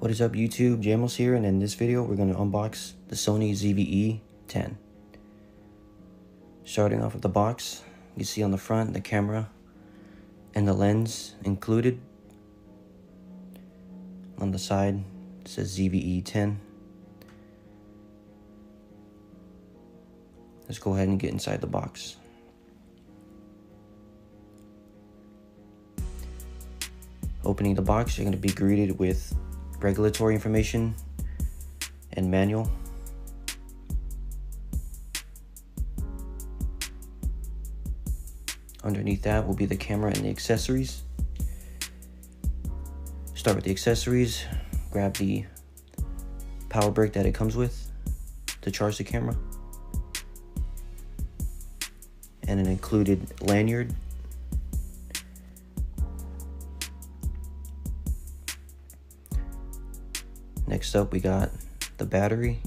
What is up YouTube, Jamos here, and in this video we're going to unbox the Sony ZV-E 10. Starting off with the box, you see on the front the camera and the lens included. On the side it says ZV-E 10. Let's go ahead and get inside the box. Opening the box, you're going to be greeted with regulatory information and manual. Underneath that will be the camera and the accessories. Start with the accessories. Grab the power brick that it comes with to charge the camera, and an included lanyard. Next up, we got the battery.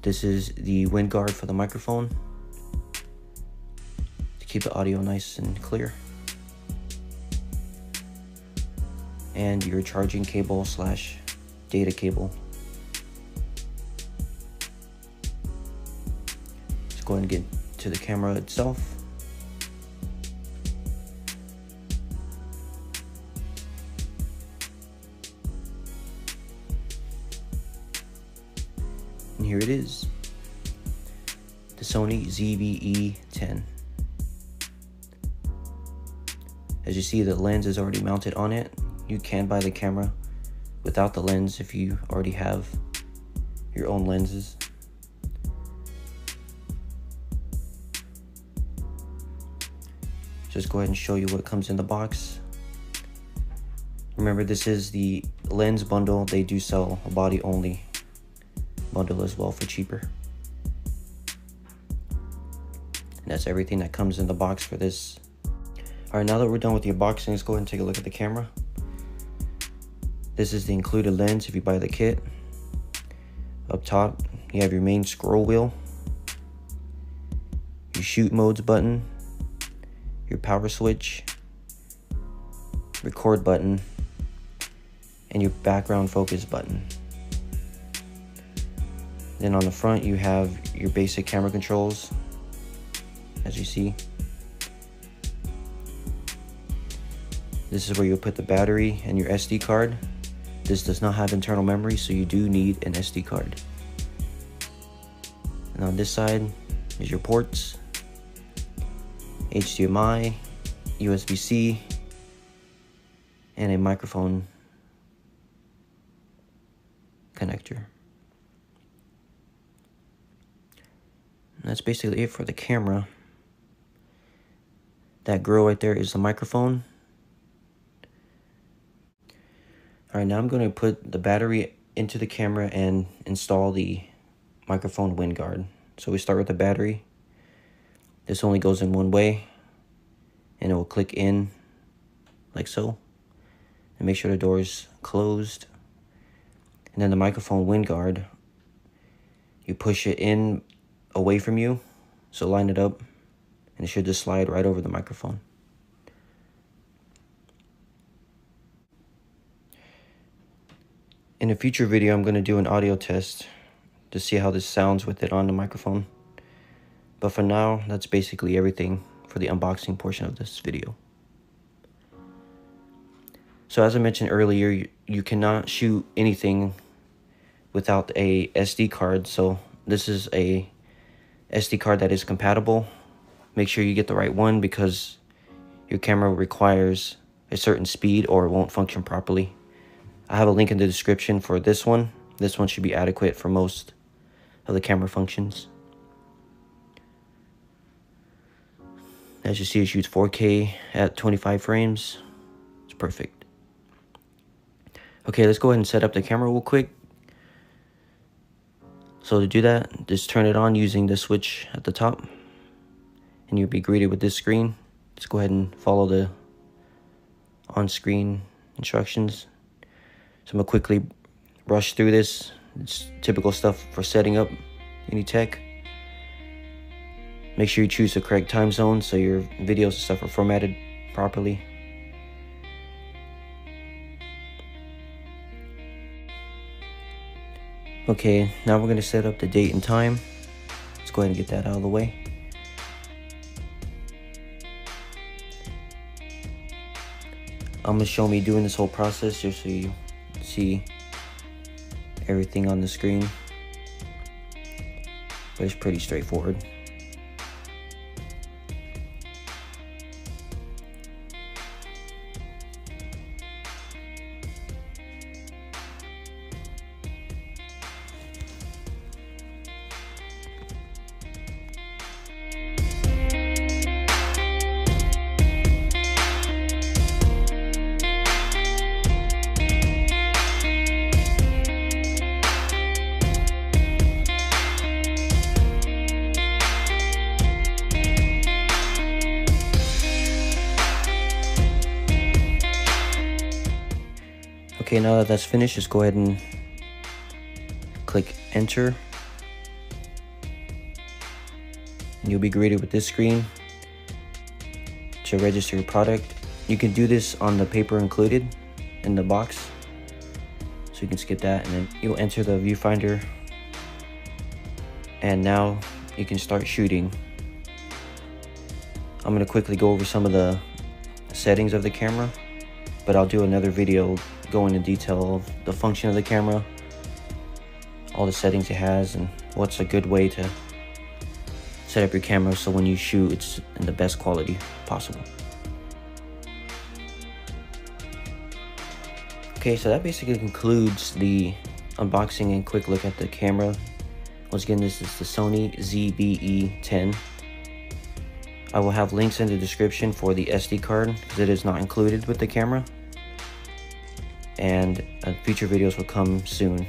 This is the wind guard for the microphone to keep the audio nice and clear. And your charging cable / data cable. Let's go ahead and get to the camera itself. And here it is, the Sony ZV-E 10. As you see, the lens is already mounted on it. You can buy the camera without the lens if you already have your own lenses. Just go ahead and show you what comes in the box. Remember, this is the lens bundle. They do sell a body only bundle as well for cheaper. And that's everything that comes in the box for this. Alright, now that we're done with the unboxing, let's go ahead and take a look at the camera. This is the included lens if you buy the kit. Up top, you have your main scroll wheel, your shoot modes button, your power switch, record button, and your background focus button. Then on the front you have your basic camera controls, as you see. This is where you'll put the battery and your SD card. This does not have internal memory, so you do need an SD card. And on this side is your ports: HDMI, USB-C, and a microphone connector. And that's basically it for the camera. That grill right there is the microphone. Alright, now I'm going to put the battery into the camera and install the microphone wind guard. So we start with the battery. This only goes in one way, and it will click in like so. And make sure the door is closed. And then the microphone wind guard, you push it in away from you, so line it up, and it should just slide right over the microphone. In a future video, I'm going to do an audio test to see how this sounds with it on the microphone. But for now, that's basically everything for the unboxing portion of this video. So as I mentioned earlier, you cannot shoot anything without a SD card. So this is a SD card that is compatible. Make sure you get the right one, because your camera requires a certain speed or it won't function properly. I have a link in the description for this one. This one should be adequate for most of the camera functions. As you see, it shoots 4K at 25 frames. It's perfect. Okay, let's go ahead and set up the camera real quick. So to do that, just turn it on using the switch at the top, and you'll be greeted with this screen. Let's go ahead and follow the on-screen instructions. So I'm going to quickly brush through this. It's typical stuff for setting up any tech. Make sure you choose the correct time zone so your videos and stuff are formatted properly. Okay, now we're going to set up the date and time. Let's go ahead and get that out of the way. I'm going to show me doing this whole process just so you see everything on the screen. But it's pretty straightforward. Okay, now that that's finished, just go ahead and click enter. And you'll be greeted with this screen to register your product. You can do this on the paper included in the box, so you can skip that, and then you'll enter the viewfinder. And now you can start shooting. I'm going to quickly go over some of the settings of the camera, but I'll do another video going into detail of the function of the camera, all the settings it has, and what's a good way to set up your camera so when you shoot it's in the best quality possible. Okay, so that basically concludes the unboxing and quick look at the camera. Once again, this is the Sony ZV E 10. I will have links in the description for the SD card because it is not included with the camera. And future videos will come soon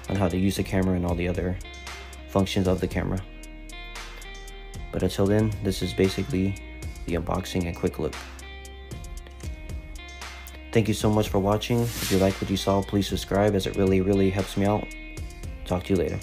on how to use the camera and all the other functions of the camera. But until then, this is basically the unboxing and quick look. Thank you so much for watching. If you like what you saw, please subscribe as it really helps me out. Talk to you later.